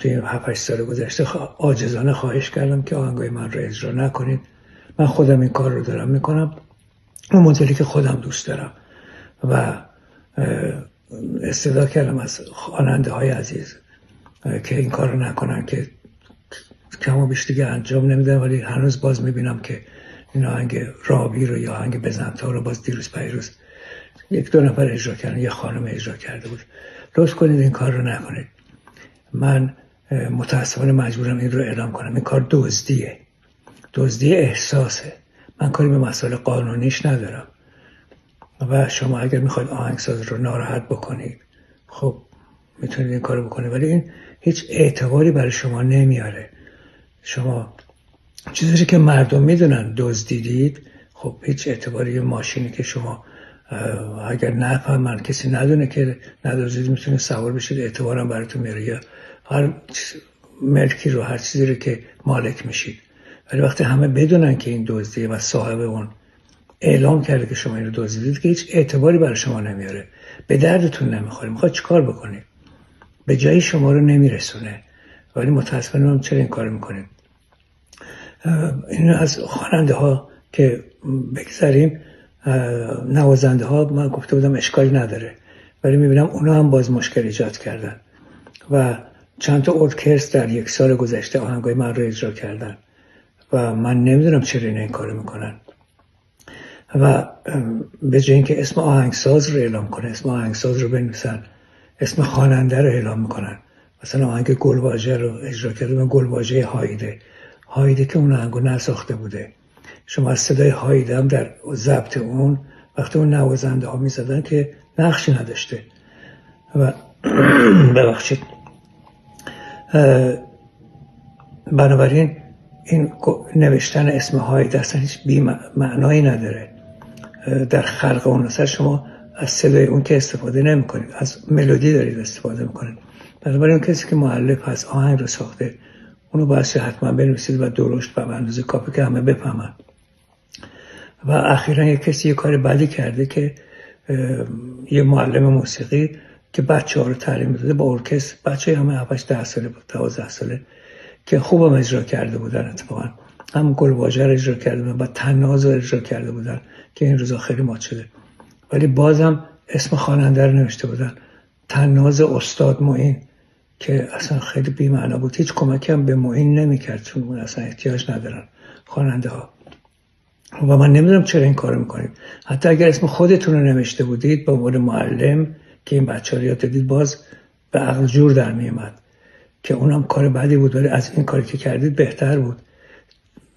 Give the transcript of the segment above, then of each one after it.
توی 7-8 سال گذشته عاجزانه خواهش کردم که آهنگای من رو اجرا نکنید. من خودم این کار رو دارم میکنم، اون مدلی که خودم دوست دارم، و استدعا کردم از خواننده های عزیز که این کار رو نکنن، که کم و بیش دیگه انجام نمیدن. ولی هنوز باز میبینم که این آهنگ رابی رو یا آهنگ بزنتا رو باز دیروز پیروز 1-2 نفر اجرا کردن، یه خانم اجرا کرده بود. لطف کنید این کار رو نکنید. من متاسفانه مجبورم این رو اعلام کنم، این کار دزدی احساسه. من کاری به مسائل قانونیش ندارم و شما اگر میخواید آهنگساز رو ناراحت بکنید خب میتونید این کارو بکنید، ولی این هیچ اعتباری برای شما نمیاره. شما چیزی که مردم میدونن دزدیدید، خب هیچ اعتباری. یه ماشینی که شما اگر نفهمن، کسی ندونه که ندزدید، میتونه سوار بشید، اعتبارم براتون میاره. یا هر ملکی رو، هر چیزی رو که مالک میشید. ولی وقتی همه بدونن که این دزدیه و صاحب اون اعلام کرده که شما این رو دزدیدید، که هیچ اعتباری برای شما نمیاره، به دردتون نمیخوره. میخواد چیکار بکنید؟ به جایی شما رو نمیرسونه. ولی متاسفانه من چرا این کار میکنید؟ این از خواننده ها که بگذاریم، نوازنده ها من گفته بودم اشکالی نداره، ولی میبینم اونا هم باز مشکل ایجاد کردن و چند تا ارکستر در 1 سال گذشته آهنگای من رو اجرا کردن و من نمیدونم چرا این کارو میکنن. و به جای اینکه اسم آهنگساز رو اعلام کنه، اسم آهنگساز رو بنویسن، اسم خواننده رو اعلام میکنن. مثلا آهنگ گلواژه رو اجرا کردم، گلواژه هایده که اون آهنگو نساخته بوده. شما از صدای هایده هم در ضبط اون وقتی اون نوازنده ها میزدن که نقشی نداشته. و ببخشید، بنابراین این نوشتن اسم هایده اصلا هیچ معنایی نداره در خلق اون. اصلا شما از صدای اون که استفاده نمی کنید، از ملودی دارید استفاده میکنید. بنابراین کسی که مؤلف هست، آهنگ رو ساخته، اونو باید حتما بنویسید و درشت و به اندازه کافی که همه بفهمن. و اخیراً یک کسی یه کار بدی کرده که یه معلم موسیقی که بچه‌ها رو تعلیم میداده با ارکستر، بچه همه 7-10 ساله بود، 12 ساله، که خوبم اجرا کرده بودن. اتفاقا هم گلواژه رو اجرا کرده بودن و تناز رو اجرا کرده بودن که این روزا خیلی مد شده. ولی بازم اسم خواننده رو نوشته بودن، تناز استاد معین، که اصلا خیلی بی‌معنا بود. هیچ کمکی هم به معین نمی‌کرد، چون اون اصلا احتیاج ندارن خواننده ها. و من نمیدونم چرا این کارو میکنید. حتی اگر اسم خودتون رو نوشته بودید با عنوان معلم که این بچه‌ها رو یاد دادید، باز به عقل جور در میومد که اونم کار بدی بود، ولی از این کاری که کردید بهتر بود.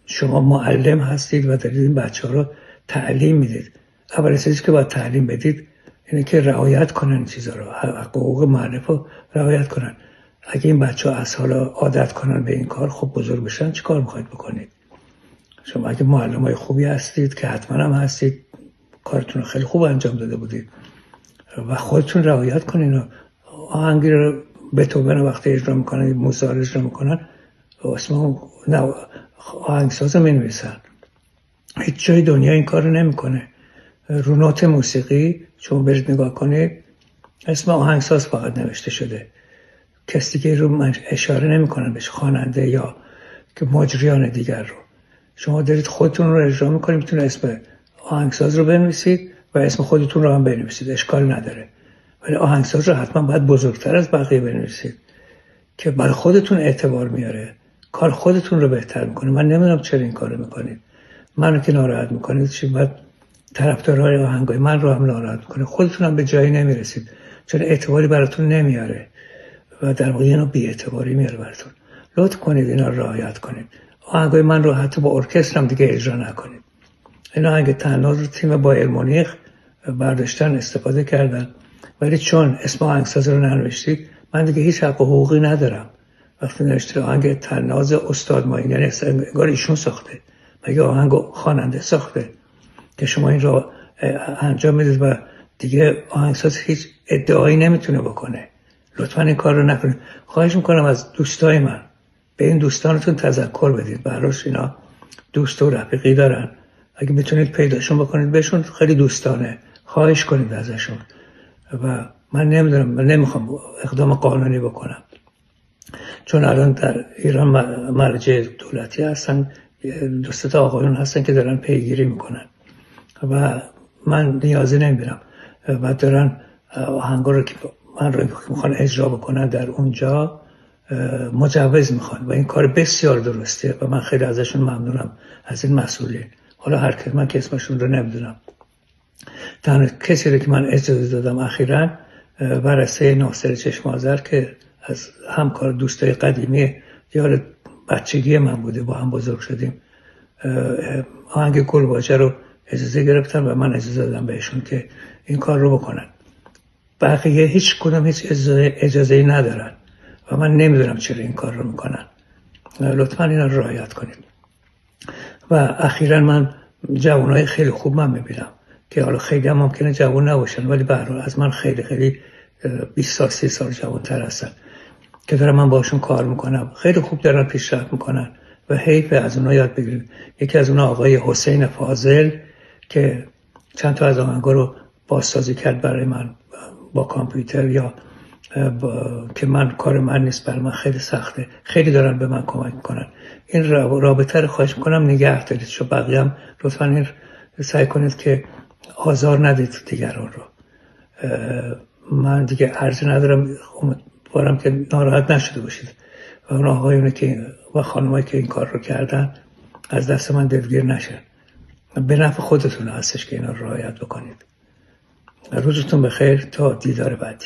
شما معلم هستید و دارید این بچه‌ها رو تعلیم میدید. اول چیزی که باید تعلیم بدید اینه که رعایت کنن چیزا رو، حقوق معلم رو رعایت کنن. اگه این بچه‌ها از حالا عادت کنن به این کار، خب بزرگ بشن چی کار میخواید بکنید؟ شما اگه معلمای خوبی هستید که حتما هم هستید، کارتون رو خیلی خوب انجام داده بودید و خودتون رعایت کنین و آهنگی رو به توبه وقتی اجرا میکنن، موسیقی اجرا میکنن، اسم آهنگساز رو مینویسن. هیچ جای دنیا این کار رو نمیکنه. رو نوت موسیقی شما برید نگاه کنید، اسم آهنگساز فقط نوشته شده. کسی دیگه رو اشاره نمیکنن بهش، خواننده یا که مجریان دیگر رو. شما دارید خودتون رو اجرا میکنید، میتونید اسم آهنگساز رو بنویسید و اسم خودتون رو هم بنویسید، اشکال نداره. ولی آهنگساز رو حتما باید بزرگتر از بقیه بنویسید که برای خودتون اعتبار میاره، کار خودتون رو بهتر میکنه. من نمیدونم چرا این کارو میکنید. منو که ناراحت میکنید، چی بعد طرفدارای آهنگای من رو هم ناراحت میکنه. خودتون هم به جایی نمیرسید، چون اعتباری براتون نمیاره و در واقع اینو بی اعتباری میاره براتون. لطف کنید اینا رو رعایت کنید. آهنگای من رو حتی با ارکستر هم دیگه اجرا نکنید. این آهنگ تناز رو تیم بایر مونیخ برداشتن، استفاده کردن، ولی چون اسم آهنگساز رو ننوشتید، من دیگه هیچ حق و حقوقی ندارم. وقتی نوشته آهنگ تناز استاد معین، یعنی انگار ایشون ساخته، مگه آهنگ خواننده ساخته که شما این رو انجام میدید و دیگه آهنگساز هیچ ادعایی نمیتونه بکنه. لطفا این کار رو نکنید. خواهش میکنم از دوستای من، به این دوستانتون تذکر بدید. براش اینا دوست و رفیقی دارن، اگه میتونید پیداشون بکنید بهشون، خیلی دوستانه خواهش کنید ازشون. و من نمیدونم، من نمیخوام اقدام قانونی بکنم، چون الان در ایران مرجع دولتی هستن، دو سه تا آقایون هستن که دارن پیگیری میکنن و من نیازی نمیبینم و دارن آهنگا رو که من رو میخوان اجرا بکنن در اونجا مجوز میخوان و این کار بسیار درسته و من خیلی ازشون ممنونم، از این مسئولین. حالا هر که من که اسمشون رو نمیدونم، تنها کسی رو که من اجازه دادم اخیراً برسته ناصر چشم آذر که از همکار دوستای قدیمی یار بچگی من بوده، با هم بزرگ شدیم، آهنگ گلواجه رو اجازه گرفتن و من اجازه دادم بهشون که این کار رو بکنن. بقیه هیچ کدوم هیچ اجازه‌ای ندارن و من نمیدونم چرا این کار رو میکنن. لطفاً اینا رو رعایت کنید. و اخیراً من جوانای خیلی خوب من میبینم که حالا خیلی هم ممکنه جوان نباشن ولی به هر حال از من خیلی خیلی 20 سال 30 سال جوان‌تر هستن که دارم من باشون کار میکنم، خیلی خوب دارن پیشرفت میکنن و حیف از اونها یاد بگیریم. یکی از اونها آقای حسین فاضل که چند تا از آهنگا رو بازسازی کرد برای من با کامپیوتر یا که من کار من نیست، برای من خیلی سخته، خیلی دارن به من کمک میکنن. این رابطه رو خواهش میکنم نگه دارید. شو بقیه هم لطفاً این سعی کنید که آزار ندید دیگران رو. من دیگه عرض ندارم، امیدوارم که ناراحت نشده باشید و اون آقایونی که و خانمایی که این کار رو کردن از دست من دلگیر نشن. به نفع خودتون هستش که اینا رو رعایت بکنید. روزتون بخیر تا دیدار بعدی.